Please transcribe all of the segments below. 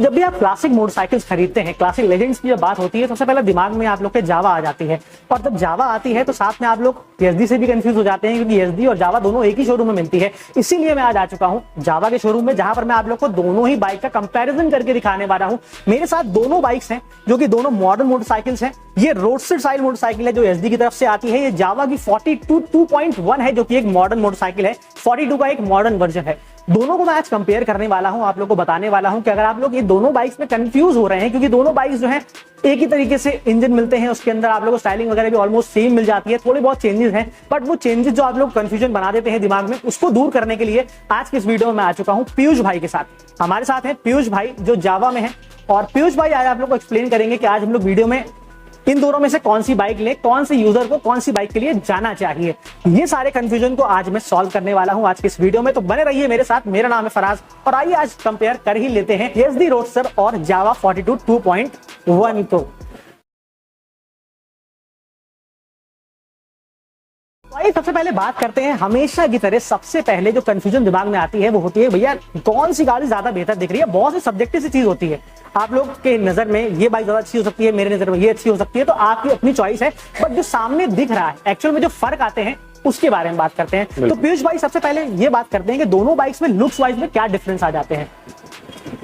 जब भी आप क्लासिक मोटरसाइकिल्स खरीदते हैं, क्लासिक लेजेंड्स की जब बात होती है, सबसे पहले दिमाग में आप लोग के जावा आ जाती है। और जब जावा आती है तो साथ में आप लोग एसडी से भी कंफ्यूज हो जाते हैं, क्योंकि एसडी और जावा दोनों एक ही शोरूम में मिलती है। इसीलिए मैं आज आ चुका हूं जावा के शोरूम में, जहां पर मैं आप लोग को दोनों ही बाइक का कंपैरिजन करके दिखाने वाला हूं। मेरे साथ दोनों बाइक्स हैं जो कि दोनों मॉडर्न मोटरसाइकिल्स हैं। ये रोडस्टर स्टाइल मोटरसाइकिल है जो एसडी की तरफ से आती है। ये जावा की 42 2.1 है जो कि एक मॉडर्न मोटरसाइकिल है। 42 का एक मॉडर्न वर्जन है। दोनों को मैं आज कंपेयर करने वाला हूं, आप लोग को बताने वाला हूं कि अगर आप लोग ये दोनों बाइक्स में कंफ्यूज हो रहे हैं, क्योंकि दोनों बाइक्स जो हैं एक ही तरीके से इंजन मिलते हैं, उसके अंदर आप लोगों को स्टाइलिंग वगैरह भी ऑलमोस्ट सेम मिल जाती है, थोड़े बहुत चेंजेस हैं, बट वो चेंजेस जो आप लोग कंफ्यूजन बना देते हैं दिमाग में, उसको दूर करने के लिए आज के इस वीडियो में मैं आ चुका हूं पीयूष भाई के साथ। हमारे साथ है पीयूष भाई जो जावा में है, और पीयूष भाई आज आप लोग को एक्सप्लेन करेंगे कि आज हम लोग वीडियो में इन दोनों में से कौन सी बाइक ले, कौन से यूजर को कौन सी बाइक के लिए जाना चाहिए। ये सारे कंफ्यूजन को आज मैं सॉल्व करने वाला हूं आज के इस वीडियो में, तो बने रहिए मेरे साथ। मेरा नाम है फराज और आइए आज कंपेयर कर ही लेते हैं एसडी रोडस्टर और जावा 42 2.1 को। भाई सबसे पहले बात करते हैं, हमेशा की तरह सबसे पहले जो कंफ्यूजन दिमाग में आती है वो होती है भैया कौन सी गाड़ी ज्यादा बेहतर दिख रही है। बहुत सी सब्जेक्टिव सी चीज होती है, आप लोग के नजर में ये बाइक ज्यादा अच्छी हो सकती है, मेरे नजर में ये अच्छी हो सकती है, तो आपकी अपनी चॉइस है। बट जो सामने दिख रहा है, एक्चुअल में जो फर्क आते हैं उसके बारे में बात करते हैं। तो पीयूष भाई सबसे पहले ये बात करते हैं कि दोनों बाइक्स में लुक्स वाइज में क्या डिफरेंस आ जाते हैं।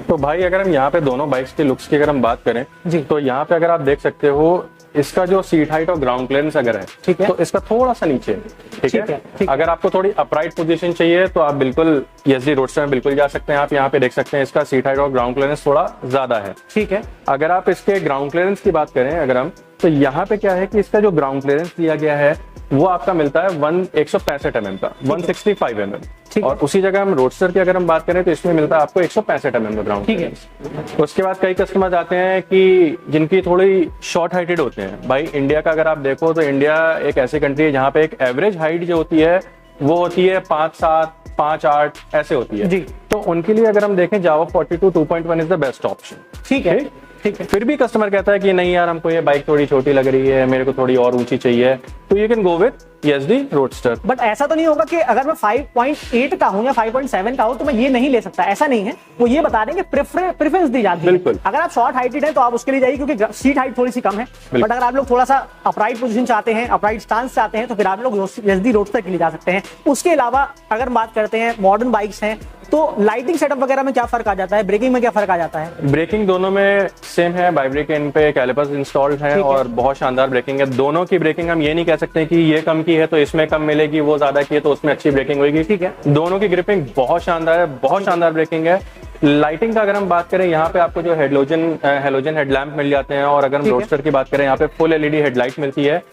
तो भाई अगर हम यहाँ पे दोनों बाइक्स के लुक्स की अगर हम बात करें जी, तो यहाँ पे अगर आप देख सकते हो इसका जो सीट हाइट और ग्राउंड क्लियरेंस अगर है, ठीक है, तो इसका थोड़ा सा नीचे, ठीक है। अगर आपको थोड़ी अपराइट पोजीशन चाहिए तो आप बिल्कुल एसडी रोडस्टर में बिल्कुल जा सकते हैं। आप यहाँ पे देख सकते हैं इसका सीट हाइट और ग्राउंड क्लियरेंस थोड़ा ज्यादा है, ठीक है। अगर आप इसके ग्राउंड क्लियरेंस की बात करें अगर हम, तो यहाँ पे क्या है कि इसका जो ग्राउंड क्लियरेंस दिया गया है वो आपका मिलता है 165 mm का, 165 mm। और उसी जगह हम रोडस्टर की अगर हम बात करें तो इसमें मिलता है आपको 165 mm का ग्राउंड क्लियरेंस। उसके बाद कई कस्टमर्स आते हैं कि जिनकी थोड़ी शॉर्ट हाइटेड होते हैं। भाई इंडिया का अगर आप देखो तो इंडिया एक ऐसी कंट्री है जहाँ पे एक एवरेज हाइट जो होती है वो होती है 5'7", 5'8" ऐसे होती है जी। तो उनके लिए अगर हम देखें जावा 42 2.1 इज द बेस्ट ऑप्शन, ठीक है। ठीक है, फिर भी कस्टमर कहता है कि नहीं यार हमको ये बाइक थोड़ी छोटी लग रही है, मेरे को थोड़ी और ऊंची चाहिए, तो you can go with SD roadster. But ऐसा तो नहीं होगा कि अगर मैं 5.8 का हूं या 5.7 का हूं तो मैं ये नहीं ले सकता, ऐसा नहीं है। वो ये बता देंगे प्रेफरेंस दी जाती है। बिल्कुल, अगर आप शॉर्ट हाइटेड है तो आप उसके लिए जाइए क्योंकि सीट हाइट थोड़ी सी कम है। बट अगर आप लोग थोड़ा सा अपराइट पोजीशन चाहते हैं, अपराइट स्टांस चाहते हैं, तो फिर आप लोग एसडी रोडस्टर के लिए जा सकते हैं। उसके अलावा अगर बात करते हैं मॉडर्न बाइक्स हैं तो लाइटिंग सेटअप वगैरह में क्या फर्क आ जाता है, ब्रेकिंग में क्या फर्क आ जाता है? ब्रेकिंग दोनों में सेम है, बाइब्रेक इन पे कैलिपर्स इंस्टॉल्ड है और बहुत शानदार ब्रेकिंग है। दोनों की ब्रेकिंग हम ये नहीं कह सकते कि ये कम की है तो इसमें कम मिलेगी, वो ज्यादा की है तो उसमें अच्छी ब्रेकिंग होगी, ठीक है। दोनों की ग्रिपिंग बहुत शानदार है, बहुत शानदार ब्रेकिंग है। लाइटिंग का अगर हम बात करें यहाँ पे आपको जो हेलोजन हेडलैम्प मिल जाते हैं, और अगर हम रोडस्टर की बात करें यहाँ पे फुल एलईडी हेडलाइट मिलती है।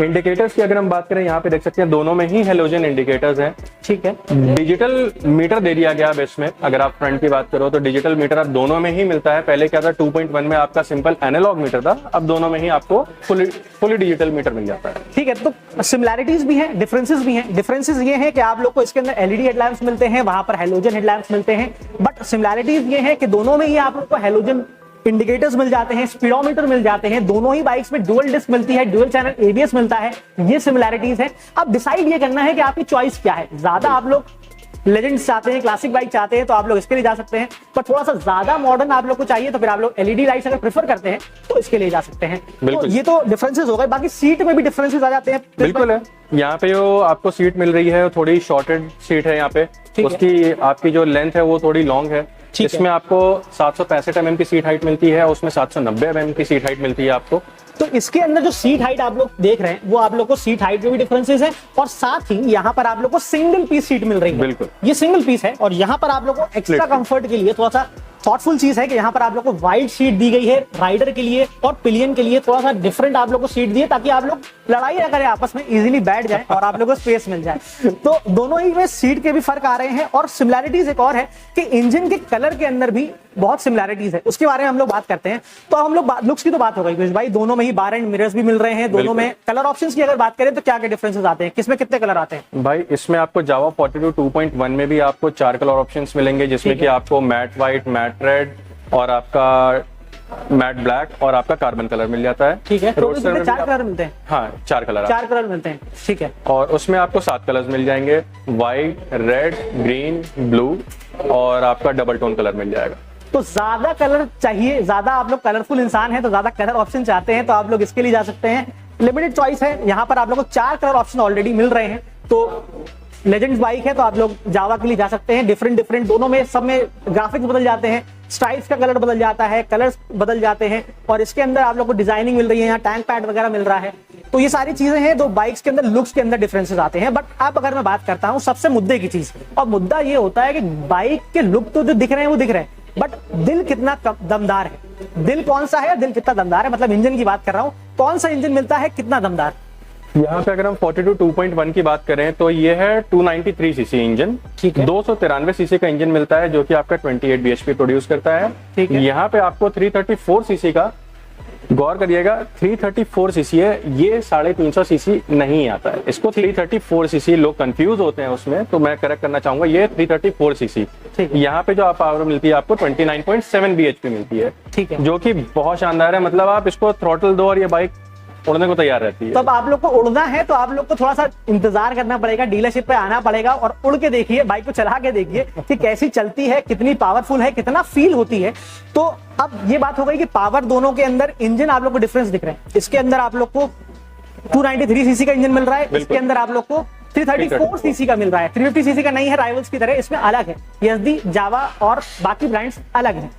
इंडिकेटर्स की अगर हम बात करें यहाँ पे देख सकते हैं दोनों में ही हेलोजन इंडिकेटर्स हैं, ठीक है। डिजिटल मीटर दे दिया गया है इसमें। अगर आप फ्रंट की बात करो तो डिजिटल मीटर अब दोनों में ही मिलता है। पहले क्या था 2.1 में आपका सिंपल एनालॉग मीटर था, अब दोनों में ही आपको फुली डिजिटल मीटर मिल जाता है, ठीक है। तो सिमिलैरिटीज भी हैं, डिफरेंसेस भी हैं। डिफरेंसेस ये हैं कि आप लोग को इसके अंदर एलईडी हेडलैम्प्स मिलते हैं, वहां पर हेलोजन हेडलैम्प्स मिलते हैं। बट सिमिलैरिटीज ये है कि दोनों में ही आप लोग को हेलोजन इंडिकेटर्स मिल जाते हैं, स्पीडोमीटर मिल जाते हैं। दोनों ही बाइक्स में डुअल डिस्क मिलती है, डुअल चैनल एबीएस मिलता है। ये सिमिलैरिटीज है। अब डिसाइड ये करना है कि आपकी चॉइस क्या है। ज्यादा आप लोग लेजेंड्स चाहते हैं, क्लासिक बाइक चाहते हैं तो आप लोग इसके लिए जा सकते हैं। पर थोड़ा सा ज्यादा मॉडर्न आप लोग को चाहिए तो फिर आप लोग एलईडी लाइट्स अगर प्रेफर करते हैं तो इसके लिए जा सकते हैं। तो ये तो डिफरेंसेस हो गए। बाकी सीट में भी डिफरेंसेस आ जाते हैं। बिल्कुल है। यहाँ पे जो आपको सीट मिल रही है थोड़ी शॉर्टेड सीट है यहाँ पे, उसकी आपकी जो लेंथ है वो थोड़ी लॉन्ग है। इसमें आपको 765 mm की सीट हाइट मिलती है, उसमें 790 mm की सीट हाइट मिलती है आपको। तो इसके अंदर जो सीट हाइट आप लोग देख रहे हैं वो आप लोग को सीट हाइट में भी डिफरेंसेस है, और साथ ही यहाँ पर आप लोग को सिंगल पीस सीट मिल रही है। बिल्कुल, ये सिंगल पीस है। और यहाँ पर आप लोग को एक्स्ट्रा कंफर्ट के लिए थोड़ा सा थॉटफुल चीज है कि यहाँ पर आप लोग को वाइड सीट दी गई है राइडर के लिए, और पिलियन के लिए थोड़ा सा डिफरेंट आप लोग को सीट दी है ताकि आप लोग लड़ाई ना करें, आपस में इजीली बैठ जाए और आप लोगों को स्पेस मिल जाए। तो दोनों ही में सीट के भी फर्क आ रहे हैं। और सिमिलैरिटीज एक और है कि इंजन के कलर के अंदर भी बहुत सिमिलैरिटीज है, उसके बारे में हम लोग बात करते हैं। तो हम लोग लुक्स की तो बात हो गई भाई, दोनों में ही बार एंड मिरर्स भी मिल रहे हैं। दोनों में कलर ऑप्शंस की अगर बात करें तो क्या क्या डिफरेंसेस आते हैं, किसमें कितने कलर आते हैं? भाई इसमें आपको जावा 42 2.1 में भी आपको 4 कलर ऑप्शंस मिलेंगे, जिसमें कि आपको मैट व्हाइट, मैट रेड और आपका मैट ब्लैक और आपका कार्बन कलर मिल जाता है, ठीक है। रोडस्टर में 4 कलर मिलते हैं। हाँ, 4 कलर मिलते हैं, ठीक है। और उसमें आपको 7 कलर्स मिल जाएंगे, व्हाइट, रेड, ग्रीन, ब्लू और आपका डबल टोन कलर मिल जाएगा। तो ज्यादा कलर चाहिए, ज्यादा आप लोग कलरफुल इंसान हैं तो ज्यादा कलर ऑप्शन चाहते हैं तो आप लोग इसके लिए जा सकते हैं। लिमिटेड चॉइस है, यहाँ पर आप लोगों को 4 कलर ऑप्शन ऑलरेडी मिल रहे हैं। तो लेजेंड्स बाइक है तो आप लोग जावा के लिए जा सकते हैं। डिफरेंट दोनों में, सब में ग्राफिक्स बदल जाते हैं, स्ट्राइप्स का कलर बदल जाता है, कलर्स बदल जाते हैं, और इसके अंदर आप लोग को डिजाइनिंग मिल रही है, यहाँ टैंक पैड वगैरह मिल रहा है। तो ये सारी चीजें हैं जो बाइक्स के अंदर लुक्स के अंदर डिफरेंसेस आते हैं। बट अब अगर मैं बात करता हूँ सबसे मुद्दे की चीज, और मुद्दा ये होता है कि बाइक के लुक तो जो दिख रहे हैं वो दिख रहे हैं, बट दिल कितना दमदार है, दिल कौन सा है, दिल कितना दमदार है, मतलब इंजन की बात कर रहा हूँ, कौन सा इंजन मिलता है, कितना दमदार। यहाँ पे अगर हम 42 2.1 की बात करें तो ये है 293 सीसी इंजन, ठीक है। 293 सीसी का इंजन मिलता है जो कि आपका 28 bhp प्रोड्यूस करता है, ठीक है। यहाँ पे आपको 334 सीसी का, गौर करिएगा 334 सीसी है, ये 350 सीसी नहीं आता है, इसको 334 सीसी, लोग कंफ्यूज होते हैं उसमें, तो मैं करेक्ट करना चाहूंगा, ये 334 सीसी। यहाँ पे जो आप पावर मिलती है आपको 29.7 bhp मिलती है, ठीक है, जो कि बहुत शानदार है। मतलब आप इसको थ्रॉटल दो और ये बाइक उड़ने को तैयार रहती है। तो अब आप लोग को उड़ना है तो आप लोग को थोड़ा सा इंतजार करना पड़ेगा, डीलरशिप पे आना पड़ेगा और उड़ के देखिए, बाइक को चला के देखिए कि कैसी चलती है, कितनी पावरफुल है, कितना फील होती है। तो अब ये बात हो गई कि पावर दोनों के अंदर, इंजन आप लोग को डिफरेंस दिख रहे हैं। इसके अंदर आप लोग को 293 सीसी का इंजन मिल रहा है, इसके अंदर आप लोग को 334 सीसी का मिल रहा है। 350 सीसी का नहीं है राइवल्स की तरह, इसमें अलग है, YSD, जावा और बाकी ब्रांड्स अलग हैं।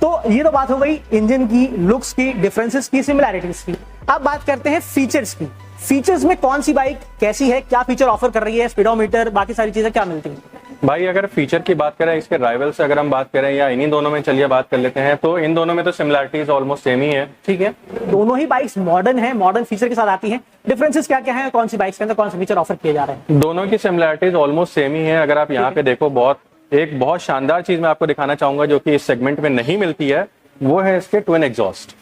तो ये तो बात हो गई इंजन की, लुक्स की, डिफरेंसेस की, सिमिलैरिटीज की। अब बात करते हैं फीचर्स की। फीचर्स में कौन सी बाइक कैसी है, क्या फीचर ऑफर कर रही है, स्पीडोमीटर, बाकी सारी चीजें क्या मिलती हैं? भाई अगर फीचर की बात करें, इसके राइवल से अगर हम बात करें या इन्हीं दोनों में चलिए बात कर लेते हैं, तो इन दोनों में तो सिमिलैरिटीज ऑलमोस्ट सेम ही है, ठीक है। दोनों ही बाइक्स मॉडर्न है, मॉडर्न फीचर के साथ आती है। डिफरेंसेस क्या क्या है, कौन सी बाइक्स के अंदर कौन से फीचर ऑफर किए जा रहे हैं? दोनों की सिमिलैरिटीज ऑलमोस्ट सेम ही है। अगर आप यहाँ पे देखो, बहुत शानदार चीज मैं आपको दिखाना चाहूंगा जो कि इस सेगमेंट में नहीं मिलती है, वो है इसके ट्विन एग्जॉस्ट।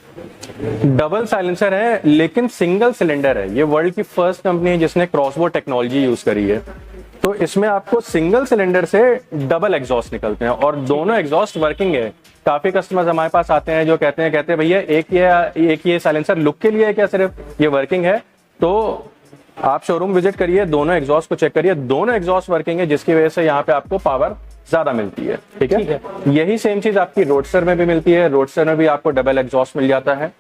डबल साइलेंसर है लेकिन सिंगल सिलेंडर है। ये वर्ल्ड की फर्स्ट कंपनी है जिसने क्रॉसबो टेक्नोलॉजी यूज करी है। तो इसमें आपको सिंगल सिलेंडर से डबल एग्जॉस्ट निकलते हैं और दोनों एग्जॉस्ट वर्किंग है। काफी कस्टमर्स हमारे पास आते हैं जो कहते हैं भैया एक ये साइलेंसर लुक के लिए है क्या, सिर्फ ये वर्किंग है? तो आप शोरूम विजिट करिए, दोनों एग्जॉस्ट को चेक करिए, दोनों एग्जॉस्ट वर्किंग है, जिसकी वजह से यहाँ पे आपको पावर ज्यादा मिलती है, ठीक है। यही सेम चीज आपकी रोडस्टर में भी मिलती है। रोडस्टर में भी आपको डबल एग्जॉस्ट मिल जाता है।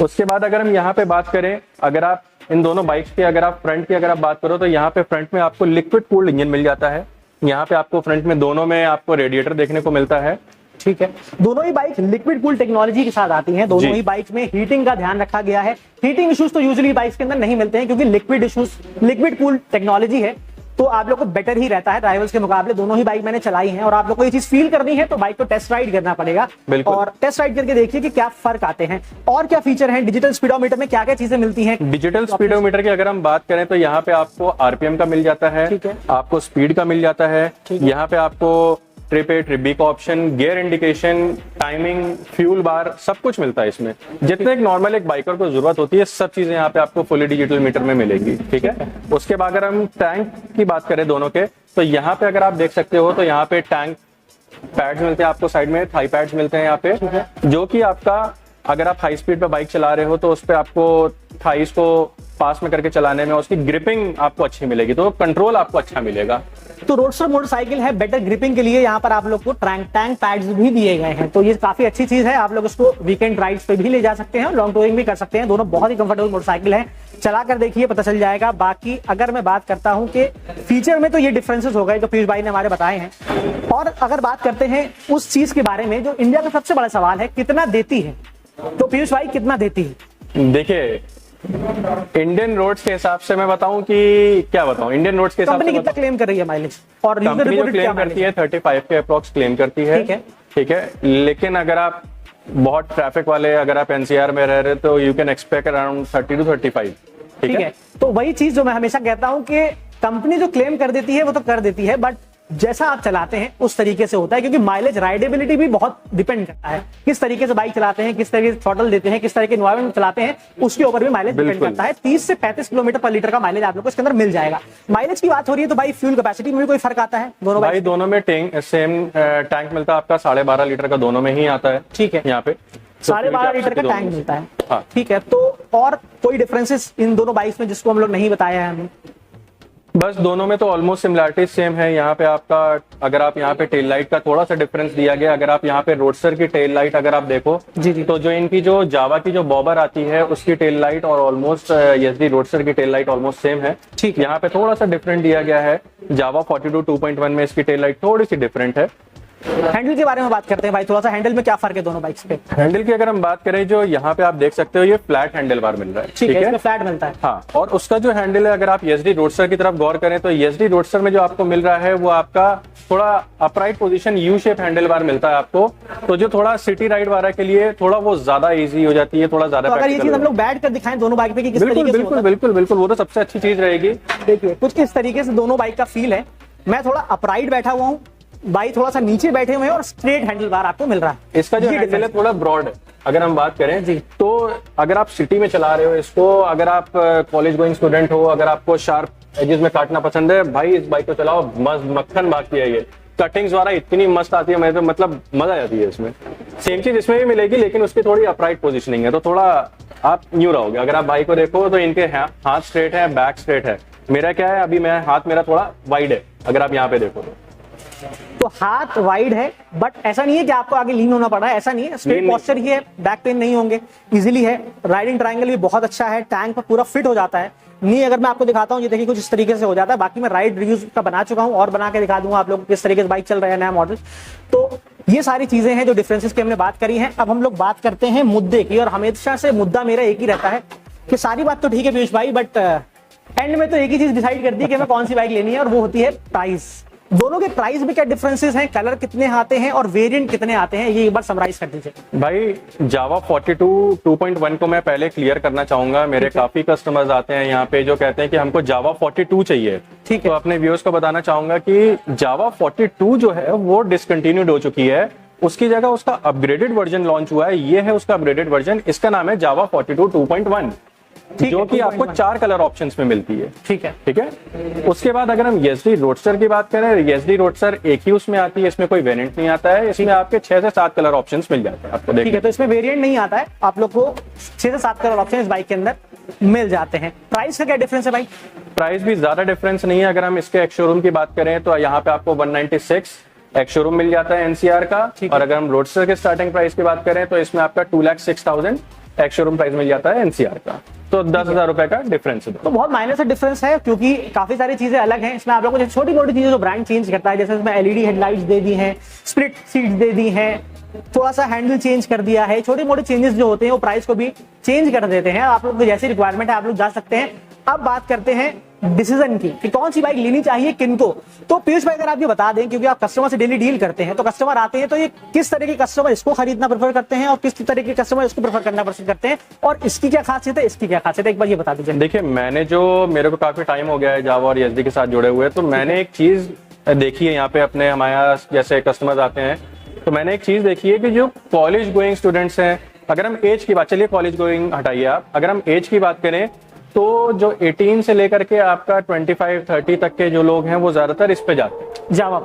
उसके बाद अगर हम यहाँ पे बात करें, अगर आप इन दोनों बाइक्स की, अगर आप फ्रंट की अगर आप बात करो, तो यहाँ पे फ्रंट में आपको लिक्विड कूल्ड इंजन मिल जाता है। यहाँ पे आपको फ्रंट में दोनों में आपको रेडिएटर देखने को मिलता है, ठीक है। दोनों ही बाइक लिक्विड कूल टेक्नोलॉजी के साथ आती हैं। दोनों ही बाइक्स में हीटिंग का ध्यान रखा गया है। हीटिंग इश्यूज तो यूजुअली बाइक्स के अंदर नहीं मिलते हैं क्योंकि लिक्विड कूल टेक्नोलॉजी है, तो आप लोग को बेटर ही रहता है राइवल्स के मुकाबले। दोनों ही बाइक मैंने चलाई हैं और आप लोग को ये चीज फील करनी है तो बाइक को टेस्ट राइड करना पड़ेगा और टेस्ट राइड करके देखिए कि क्या फर्क आते हैं और क्या फीचर हैं। डिजिटल स्पीडोमीटर में क्या क्या चीजें मिलती हैं? डिजिटल स्पीडोमीटर की अगर हम बात करें तो यहाँ पे आपको आरपीएम का मिल जाता है, आपको स्पीड का मिल जाता है, यहाँ पे आपको ट्रिप ए ट्रिप बी का option, gear indication, timing, fuel bar, सब कुछ मिलता है इसमें। जितने एक नॉर्मल एक बाइकर को जरूरत होती है सब चीजें यहाँ पे आपको फुली डिजिटल मीटर में मिलेगी, ठीक है। उसके बाद अगर हम टैंक की बात करें दोनों के, तो यहाँ पे अगर आप देख सकते हो तो यहाँ पे टैंक पैड्स मिलते हैं आपको, साइड में थाई पैड्स मिलते हैं यहाँ पे, जो कि आपका अगर आप हाई स्पीड पे बाइक चला रहे हो तो उस पर आपको थाइस को पास में करके चलाने में उसकी ग्रिपिंग आपको अच्छी मिलेगी, तो कंट्रोल आपको अच्छा मिलेगा। तो रोडस्टर मोटरसाइकिल है, बेटर ग्रिपिंग के लिए यहाँ पर आप लोग को टैंक पैड्स भी दिए गए हैं, तो ये काफी अच्छी चीज है। आप लोग उसको वीकेंड राइड्स पे भी ले जा सकते हैं और लॉन्ग टूरिंग भी कर सकते हैं। दोनों बहुत ही कंफर्टेबल मोटरसाइकिल है, चला कर देखिए पता चल जाएगा। बाकी अगर मैं बात करता हूँ कि फीचर में तो ये डिफरेंसेस हो गए जो पीयूष भाई ने हमारे बताए हैं। और अगर बात करते हैं उस चीज के बारे में जो इंडिया का सबसे बड़ा सवाल है, कितना देती है, तो पीयूष भाई कितना देती है? देखिए इंडियन रोड्स के हिसाब से मैं बताऊं कि क्या बताऊं, इंडियन रोड्स के हिसाब से कितना क्लेम कर रही है माइलेज? और कंपनी जो क्लेम करती है 35 के अप्रॉक्स क्लेम करती है, ठीक है। लेकिन अगर आप बहुत ट्रैफिक वाले, अगर आप एनसीआर में रह रहे तो you can expect around 30 to 35, ठीक है। तो वही चीज जो मैं हमेशा कहता हूं कि कंपनी जो क्लेम कर देती है वो तो कर देती है, बट जैसा आप चलाते हैं उस तरीके से होता है, क्योंकि माइलेज राइडेबिलिटी भी बहुत डिपेंड करता है। किस तरीके से बाइक चलाते हैं, किस तरीके से थ्रॉटल देते हैं, किस तरह के एनवायरमेंट में चलाते हैं, उसके ऊपर भी माइलेज डिपेंड करता है। 30 से 35 किलोमीटर पर लीटर का माइलेज आप लोग को इसके अंदर मिल जाएगा। माइलेज की बात हो रही है तो भाई फ्यूल कैपेसिटी में भी कोई फर्क आता है? दोनों भाई दोनों में सेम टैंक मिलता है आपका, 12.5 लीटर का दोनों में ही आता है, ठीक है। यहाँ पे 12.5 लीटर का टैंक मिलता है, ठीक है। तो और कोई डिफरेंसेस इन दोनों बाइक्स में जिसको हम लोग नहीं बताया है हमें? बस दोनों में तो ऑलमोस्ट सिमिलरिटीज सेम है। यहाँ पे आपका अगर आप यहाँ पे टेल लाइट का थोड़ा सा डिफरेंस दिया गया, अगर आप यहाँ पे रोडस्टर की टेल लाइट अगर आप देखो जी। तो जो इनकी जो जावा की जो बॉबर आती है उसकी टेल लाइट और ऑलमोस्ट एसडी रोडस्टर की टेल लाइट ऑलमोस्ट सेम है। ठीक, यहाँ पे थोड़ा सा डिफरेंट दिया गया है, जावा 42 2.1 में इसकी टेल लाइट थोड़ी सी डिफरेंट है। हैंडल के बारे में बात करते हैं भाई, थोड़ा सा हैंडल में क्या फर्क है दोनों बाइक्स पे? हैंडल की अगर हम बात करें, जो यहाँ पे आप देख सकते हो ये फ्लैट हैंडल बार मिल रहा है। ठीक है, इसमें फ्लैट मिलता है। हाँ, और उसका जो हैंडल है अगर आप एसडी रोडस्टर की तरफ गौर करें तो एसडी रोडस्टर में जो आपको मिल रहा है वो आपका थोड़ा upright position U shape handle bar मिलता है आपको, तो जो थोड़ा सिटी राइड वाला के लिए थोड़ा वो ज्यादा इजी हो जाती है, थोड़ा ज्यादा। तो अगर ये चीज हम लोग बैठ कर दिखाएं दोनों बाइक पे कि किस तरीके से बिल्कुल बिल्कुल बिल्कुल वो तो सबसे अच्छी चीज रहेगी। देखिए कुछ इस तरीके से दोनों बाइक का फील है। मैं थोड़ा अपराइट बैठा हुआ हूँ, भाई थोड़ा सा नीचे बैठे हुए हैं और स्ट्रेट हैंडल बार आपको मिल रहा है। इसका जो हैंडल है थोड़ा ब्रॉड है अगर हम बात करें जी, तो अगर आप सिटी में चला रहे हो इसको, अगर आप कॉलेज गोइंग स्टूडेंट हो, अगर आपको शार्प एजेस में काटना पसंद है, भाई इस बाइक को चलाओ, मस्त मक्खन भागती है। ये कटिंग्स वाला इतनी मस्त आती है, मैं तो मतलब मजा आ जाती है इसमें। सेम चीज इसमें भी मिलेगी लेकिन उसकी थोड़ी अपराइट पोजिशनिंग है, तो थोड़ा आप न्यू रहोगे। अगर आप बाइक को देखो तो इनके हाथ स्ट्रेट है, बैक स्ट्रेट है। मेरा क्या है, अभी मैं हाथ मेरा थोड़ा वाइड है अगर आप यहाँ पे देखो तो हाथ वाइड है, बट ऐसा नहीं है कि आपको आगे लीन होना पड़ रहा है, ऐसा नहीं है। स्ट्रेट पोस्चर ही है, बैक पेन नहीं होंगे, इजीली है। राइडिंग ट्रायंगल भी बहुत अच्छा है, टैंक पर पूरा फिट हो जाता है। नहीं अगर मैं आपको दिखाता हूँ, ये देखिए कुछ इस तरीके से हो जाता है। बाकी मैं राइड रिव्यूज का बना चुका हूँ और बना के दिखा दूंगा आप लोग किस तरीके से बाइक चल रहा है नया मॉडल। तो ये सारी चीजें हैं जो डिफरेंसेस की हमने बात करी हैं। अब हम लोग बात करते हैं मुद्दे की, और हमेशा से मुद्दा मेरा एक ही रहता है कि सारी बात तो ठीक है पीयूष भाई, बट एंड में तो एक ही चीज डिसाइड करती है कि हमें कौन सी बाइक लेनी है, और वो होती है प्राइस। दोनों के प्राइस में क्या डिफरेंसेस हैं, कलर कितने आते हैं और वेरिएंट कितने आते हैं, ये एक बार समराइज कर दीजिए भाई। जावा 42 2.1 को मैं पहले क्लियर करना चाहूंगा। मेरे काफी कस्टमर्स आते हैं यहाँ पे जो कहते हैं कि हमको जावा 42 चाहिए। ठीक है, तो अपने व्यूअर्स को बताना चाहूंगा कि जावा 42 जो है वो डिसकंटिन्यूड हो चुकी है, उसकी जगह उसका अपग्रेडेड वर्जन लॉन्च हुआ है। ये है उसका अपग्रेडेड वर्जन, इसका नाम है जावा 42 2.1, जो कि आपको 4 कलर ऑप्शंस में मिलती है। ठीक है, ठीक है। उसके बाद अगर हम एसडी रोडस्टर की बात करें, एसडी रोडस्टर एक ही उसमें आती है, इसमें कोई वेरिएंट नहीं आता है। इसमें आपके 6 से 7 कलर ऑप्शंस मिल जाते हैं आपको। ठीक है, तो इसमें वेरिएंट नहीं आता है, आप लोग को 6 से 7 कलर ऑप्शन इस बाइक के अंदर मिल जाते हैं। प्राइस का क्या डिफरेंस है भाई? प्राइस भी ज्यादा डिफरेंस नहीं है। अगर हम इसके एक्स शोरूम की बात करें तो यहाँ पे आपको 196 एक्स शोरूम मिल जाता है एनसीआर का, और अगर हम रोडस्टर के स्टार्टिंग प्राइस की बात करें तो इसमें आपका 2,06,000 एक्स शोरूम प्राइस मिल जाता है एनसीआर का। तो 10,000 रुपए का डिफरेंस है। तो बहुत माइनर से डिफरेंस है, क्योंकि काफी सारी चीजें अलग हैं। इसमें आप लोगों को छोटी मोटी चीजें जो ब्रांड चेंज करता है, जैसे इसमें एलईडी हेडलाइट्स दे दी हैं, स्प्लिट सीट्स दे दी हैं, थोड़ा सा हैंडल चेंज कर दिया है। छोटे मोटे चेंजेस जो होते हैं वो प्राइस को भी चेंज कर देते हैं। आप लोग को जैसी रिक्वायरमेंट है आप लोग जा सकते हैं। अब बात करते हैं डिसीजन की कि कौन सी बाइक लेनी चाहिए किनको। तो पीयूष भाई अगर आप ये बता दें, क्योंकि आप कस्टमर से डेली डील करते हैं, तो कस्टमर आते हैं तो ये किस तरह के कस्टमर इसको खरीदना प्रेफर करते हैं और किस तरह के कस्टमर इसको प्रेफर करना पसंद करते हैं, और इसकी क्या खासियत है, इसकी क्या खासियत है, एक बार ये बता दीजिए। देखिए, मेरे को काफी टाइम हो गया है जावा और एसडी के साथ जुड़े हुए, तो मैंने एक चीज देखी है यहाँ पे अपने हमारे जैसे कस्टमर्स आते हैं, तो मैंने एक चीज देखी है कि जो कॉलेज गोइंग स्टूडेंट्स हैं, अगर हम एज की बात, चलिए कॉलेज गोइंग हटाइए आप, अगर हम एज की बात करें तो जो 18 से लेकर के आपका 25-30 तक के जो लोग हैं वो ज्यादातर इस पे जाते हैं, जावा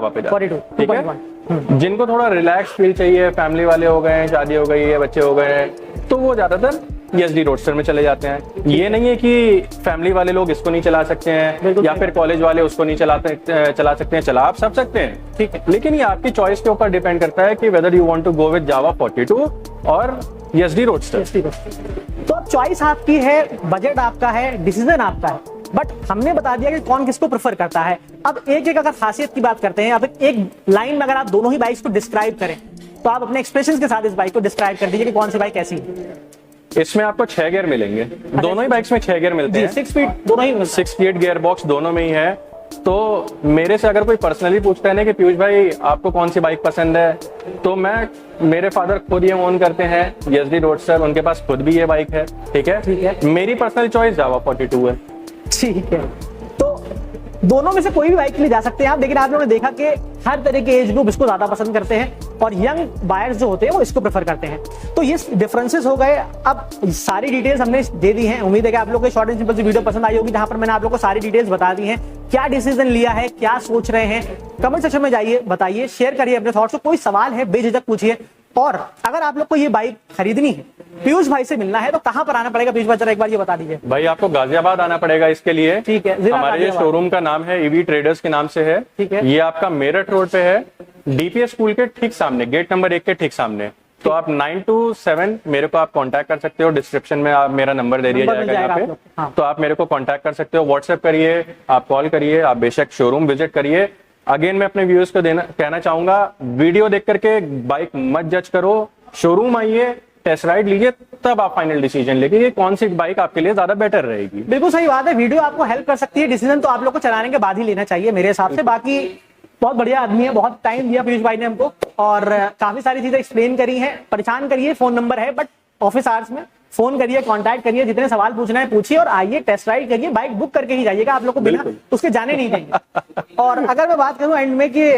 पे जाते हैं। ठीक है, जिनको थोड़ा रिलैक्स फील चाहिए, फैमिली वाले हो गए, शादी हो गई है, बच्चे हो गए हैं, तो वो ज्यादातर एसडी रोडस्टर में चले जाते हैं। ये नहीं है कि फैमिली वाले लोग इसको नहीं चला सकते हैं या फिर कॉलेज वाले उसको नहीं चला सकते हैं, चला आप सब सकते हैं, ठीक है, लेकिन ये आपकी चॉइस के ऊपर डिपेंड करता है कि whether you want to go with Java 42 और एसडी रोडस्टर। तो चॉइस आपकी है, बजट आपका है, डिसीजन आपका है, बट हमने बता दिया कि कौन किसको प्रेफर करता है। अब एक एक अगर खासियत की बात करते हैं, अब एक लाइन में अगर आप दोनों ही बाइक्स को डिस्क्राइब करें तो आप अपने एक्सप्रेशन के साथ इस बाइक को डिस्क्राइब कर दीजिए कि कौन सी बाइक कैसी है। इसमें आपको 6 गियर मिलेंगे, दोनों ही बाइक्स में 6 गियर मिलते हैं, 6 स्पीड दोनों ही, 6 स्पीड गियर बॉक्स दोनों में ही है। तो मेरे से अगर कोई पर्सनली पूछता है ना कि पीयूष भाई आपको कौन सी बाइक पसंद है, तो मेरे फादर खुद ये ओन करते हैं एसडी रोडस्टर, उनके पास खुद भी ये बाइक है। ठीक है, मेरी पर्सनल चॉइस जावा 42 है। ठीक है, तो दोनों में से कोई भी बाइक ले जा सकते हैं आप, लेकिन आप लोगों ने देखा कि हर तरह के एज ग्रुप इसको ज्यादा पसंद करते हैं और यंग बायर्स जो होते हैं वो इसको प्रेफर करते हैं। तो ये डिफरेंसेस हो गए। अब सारी डिटेल्स हमने दे दी हैं, उम्मीद है कि आप लोगों को शॉर्ट एंड सिंपल सी वीडियो पसंद आई होगी, जहां पर मैंने आप लोगों को सारी डिटेल्स बता दी हैं। क्या डिसीजन लिया है, क्या सोच रहे हैं, कमेंट सेक्शन में जाइए, बताइए, शेयर करिए अपने थॉट्स को। कोई सवाल है बेझिझक पूछिए, और अगर आप लोग को ये बाइक खरीदनी है पीयूष भाई से मिलना है तो कहाँ पर आना पड़ेगा पीयूष भाई, जरा एक बार ये बता दीजिए। भाई आपको गाजियाबाद आना पड़ेगा इसके लिए। ठीक है, हमारे ये शोरूम का नाम है ईवी ट्रेडर्स के नाम से है। ठीक है, ये आपका मेरठ रोड पे है, डीपीएस स्कूल के ठीक सामने, गेट नंबर 1 के ठीक सामने। तो आप 9 to 7 मेरे को आप कांटेक्ट कर सकते हो। डिस्क्रिप्शन में आप मेरा नंबर दे दिया जाएगा यहाँ पे। हाँ। तो आप मेरे को कांटेक्ट कर सकते हो, व्हाट्सएप करिए, आप कॉल करिए, आप बेशक शोरूम विजिट करिए। अगेन मैं अपने व्यूअर्स को कहना चाहूंगा, वीडियो देख करके बाइक मत जज करो, शोरूम आइए, टेस्ट राइड लीजिए, तब आप फाइनल डिसीजन लेंगे कि कौन सी बाइक आपके लिए ज्यादा बेटर रहेगी। बिल्कुल सही बात है, वीडियो आपको हेल्प कर सकती है, डिसीजन तो आप लोग को चलाने के बाद ही लेना चाहिए मेरे हिसाब से। बाकी बहुत बढ़िया आदमी है, बहुत टाइम दिया पीयूष भाई ने हमको और काफी सारी चीजें एक्सप्लेन करी हैं। परेशान करिए, फोन नंबर है, बट ऑफिस आवर्स में फोन करिए, कांटेक्ट करिए, जितने सवाल पूछना है पूछिए और आइए टेस्ट राइड करिए। बाइक बुक करके ही जाइएगा, आप लोग को बिना उसके जाने नहीं देंगे। और अगर मैं बात करूं एंड में कि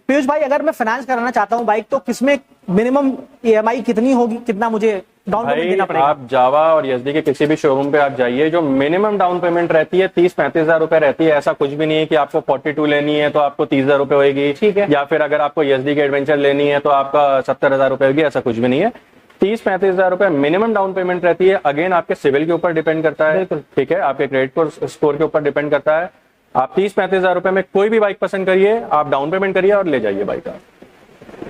पीयूष भाई अगर मैं फाइनेंस कराना चाहता हूं बाइक, तो किसमें मिनिमम ईएमआई कितनी होगी, कितना मुझे डाउन पेमेंट देना पड़ेगा? आप जावा और यजदी के किसी भी शोरूम पे आप जाइए, जो मिनिमम डाउन पेमेंट रहती है 30-35 हजार रुपए रहती है। ऐसा कुछ भी नहीं है कि आपको 42 लेनी है तो आपको 30 हजार रुपए होगी। ठीक है। या फिर अगर आपको यजदी की एडवेंचर लेनी है तो आपका 70 हजार रुपए होगी, ऐसा कुछ भी नहीं है। 30-35 हजार रुपए मिनिमम डाउन पेमेंट रहती है। अगेन आपके सिविल के ऊपर डिपेंड करता है, ठीक है, आपके क्रेडिट स्कोर के ऊपर डिपेंड करता है। आप 30-35 हजार रुपए में कोई भी बाइक पसंद करिए, आप डाउन पेमेंट करिए और ले जाइए बाइक।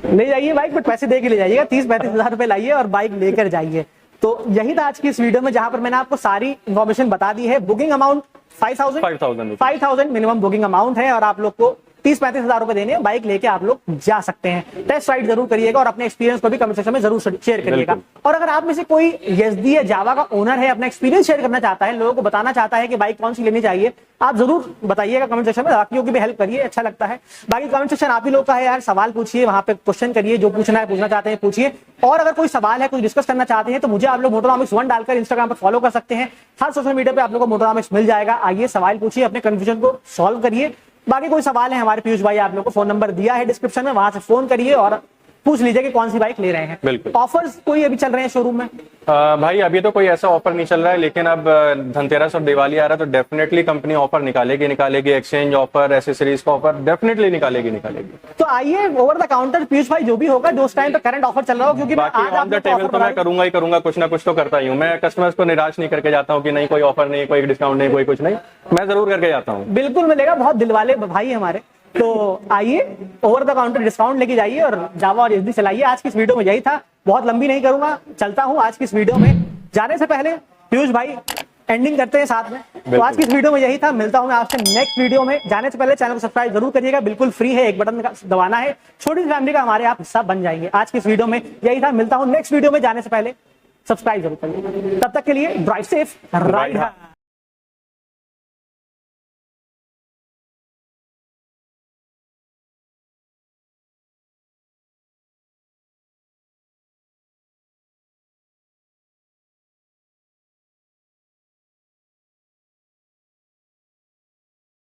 ले जाइए बाइक, बट पैसे दे के ले जाइएगा। 30-35 हजार रुपए लाइए और बाइक लेकर जाइए। तो यही था आज की इस वीडियो में, जहां पर मैंने आपको सारी इन्फॉर्मेशन बता दी है। Booking amount 5,000 minimum booking amount है और आप लोग को 30-35 हजार रुपए देने, बाइक लेके आप लोग जा सकते हैं। टेस्ट राइड जरूर करिएगा और अपने एक्सपीरियंस को भी कमेंट सेक्शन में जरूर शेयर करिएगा। और अगर आप में से कोई यजदी या जावा का ओनर है, अपना एक्सपीरियंस शेयर करना चाहता है, लोगों को बताना चाहता है कि बाइक कौन सी लेनी चाहिए, आप जरूर बताइएगा कमेंट सेक्शन में। बाकियों की भी हेल्प करिए, अच्छा लगता है। बाकी कमेंट सेक्शन आप ही लोग का है यार, सवाल पूछिए, वहां पे क्वेश्चन करिए, जो पूछना है पूछना चाहते हैं पूछिए। और अगर कोई सवाल है, कुछ डिस्कस करना चाहते हैं, तो मुझे आप लोग मोटोनॉमिक्स 1 डालकर इंस्टाग्राम पर फॉलो कर सकते हैं। हर सोशल मीडिया पे आप लोगों को मोटोनॉमिक्स मिल जाएगा। आइए सवाल पूछिए, अपने कंफ्यूजन को सॉल्व करिए। बाकी कोई सवाल है, हमारे पीयूष भाई आप लोगों को फोन नंबर दिया है डिस्क्रिप्शन में, वहां से फोन करिए और पूछ लीजिए कि कौन सी बाइक ले रहे हैं। बिल्कुल। ऑफर्स कोई अभी चल रहे हैं शोरूम में? भाई अभी तो कोई ऐसा ऑफर नहीं चल रहा है, लेकिन अब धनतेरस और दिवाली आ रहा है तो डेफिनेटली कंपनी ऑफर निकालेगी। एक्सचेंज ऑफर, एसेसरीज का ऑफर डेफिनेटली निकालेगी। तो आइए ओवर द काउंटर पीयूष भाई जो भी होगा, जो उस टाइम पे करंट ऑफर चल रहा हो, क्योंकि बाकी ऑन द टेबल तो मैं करूंगा ही करूंगा, कुछ ना कुछ तो करता ही हूँ। मैं कस्टमर्स को निराश नहीं करके जाता हूँ कि नहीं कोई ऑफर नहीं, कोई डिस्काउंट नहीं, कोई कुछ नहीं, मैं जरूर करके जाता हूँ। बिल्कुल मिलेगा, बहुत दिल वाले भाई हमारे। तो आइए ओवर द काउंटर डिस्काउंट लेके जाइए और जावा और यजदी चलाइए। आज की इस वीडियो में यही था, बहुत लंबी नहीं करूंगा, चलता हूं। आज की इस वीडियो में जाने से पहले पीयूष भाई एंडिंग करते हैं साथ में। तो आज की इस वीडियो में यही था, मिलता हूं मैं आपसे नेक्स्ट वीडियो में। जाने से पहले चैनल को सब्सक्राइब जरूर करिएगा, बिल्कुल फ्री है, एक बटन दबाना है, छोटी सी फैमिली का हमारे आप हिस्सा बन जाएंगे। आज की इस वीडियो में यही था, मिलता हूं नेक्स्ट वीडियो में। जाने से पहले सब्सक्राइब जरूर करिए। तब तक के लिए ड्राइव सेफ, राइड हार्ड।